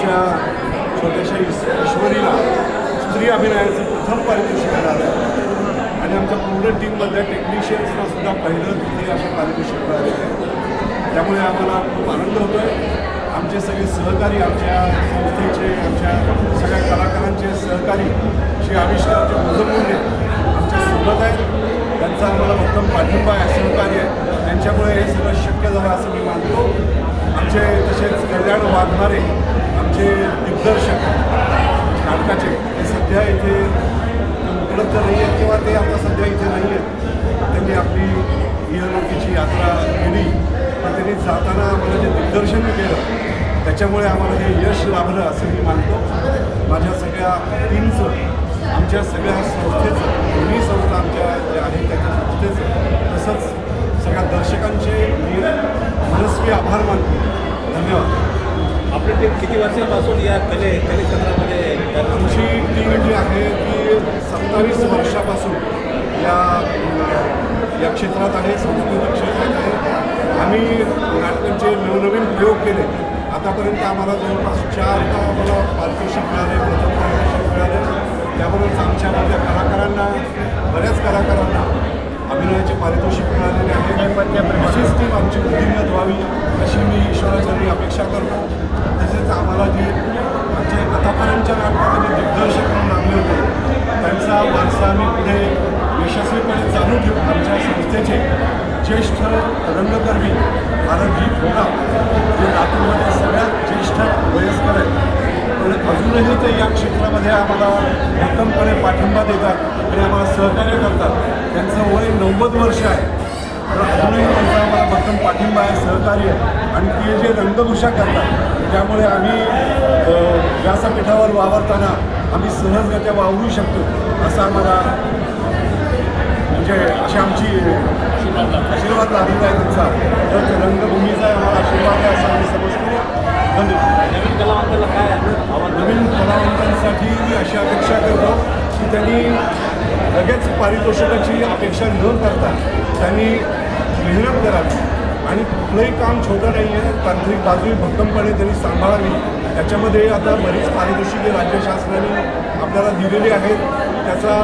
आमच्या छोट्याशा ईश्वरीला स्त्री अभिनयाचं प्रथम पारितोषिक मिळालं आहे आणि आमच्या पूर्ण टीममधल्या टेक्निशियन्सना सुद्धा पहिलं तिथे असे पारितोषिक मिळालेलं आहे. त्यामुळे आम्हाला खूप आनंद होतो आहे. आमचे सगळे सहकारी, आमच्या संस्थेचे, आमच्या सगळ्या कलाकारांचे सहकारी श्री आविष्कारचे मुजमूल्य आमच्या सोबत आहेत. त्यांचा आम्हाला उत्तम पाठिंबा आहे, सहकार्य आहे. त्यांच्यामुळे हे सगळं शक्य झालं असं मी मानतो. आमचे तसेच कल्याण वाघमारे, आमचे दिग्दर्शक नाटकाचे, ते सध्या इथे उपलब्ध नाही आहेत किंवा ते आता सध्या इथे नाही आहेत. त्यांनी आपली इहलोकीची यात्रा केली, पण त्यांनी जाताना आम्हाला जे दिग्दर्शन केलं त्याच्यामुळे आम्हाला हे यश लाभलं असं मी मानतो. माझ्या सगळ्या टीमचं, आमच्या सगळ्या संस्थेचं, दोन्ही संस्था आमच्या ज्या आहेत त्याच्या संस्थेचं, तसंच सगळ्या दर्शकांचे मी मनस्वी आभार मानतो. धन्यवाद. आपली टीम किती वर्षापासून या कलेक्षेत्रामध्ये? आमची टीम जी आहे ती 27 वर्षापासून या क्षेत्रात आहे, सांस्कृतिक क्षेत्रात आहे. आम्ही नाटकांचे नवनवीन प्रयोग केले. आतापर्यंत आम्हाला जवळपास 4 आम्हाला पारितोषिक मिळाले, प्रथम पारितोषिक मिळाले. त्याबरोबरच आमच्यामधल्या कलाकारांना, बऱ्याच कलाकारांना अभिनयाचे पारितोषिक मिळालेले आहे. अशीच टीम आमची वृद्धिंगत व्हावी अशी मी ईश्वराची अपेक्षा करतो. तसेच आम्हाला जे आमचे आतापर्यंतच्या नाटकामध्ये दिग्दर्शक म्हणून लागले होते त्यांचा वारसा आम्ही पुढे यशस्वीपणे चालू ठेवू. आमच्या संस्थेचे ज्येष्ठ रंगकर्मी भारतजी भोगा, जे लातूरमध्ये सगळ्यात ज्येष्ठ वयस्कर आहेत, पण अजूनही ते या क्षेत्रामध्ये आम्हाला भक्कमपणे पाठिंबा देतात आणि आम्हाला सहकार्य करतात. त्यांचं वय 90 वर्ष आहे, तर अजूनही त्यांचा आम्हाला भक्कम पाठिंबा आहे, सहकार्य आहे. आणि ते जे रंगभूषा करतात त्यामुळे आम्ही व्यासपीठावर वावरताना आम्ही सहजगत्या वावरू शकतो असं आम्हाला म्हणजे अशी आमची आशीर्वाद लाभलेला आहे त्यांचा. तर ते रंगभूमीचा आम्हाला आशीर्वाद आहे असं आम्ही समजतो. धन्यवाद. नवीन कलावंताला काय नवीन कलावंतांसाठी मी अशी अपेक्षा करतो की त्यांनी लगेच पारितोषिकाची अपेक्षा न करता त्यांनी मेहनत करावी आणि कुठलंही काम छोटं नाही आहे. तांत्रिक बाजूही भक्कमपणे त्यांनी सांभाळावी. त्याच्यामध्ये आता बरीच पारितोषिके राज्य शासनाने आपल्याला दिलेली आहेत. त्याचा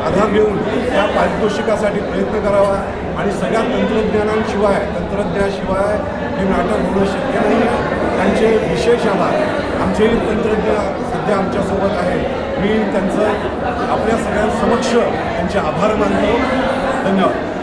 आधार घेऊन त्या पारितोषिकासाठी प्रयत्न करावा आणि सगळ्या तंत्रज्ञानाशिवाय हे नाटक होणं शक्य नाही आहे. त्यांचे विशेष आभार. आमचेही तंत्रज्ञ सध्या आमच्यासोबत आहे. मी त्यांचं आपल्या सगळ्यांसमक्ष त्यांचे आभार मानतो. धन्यवाद.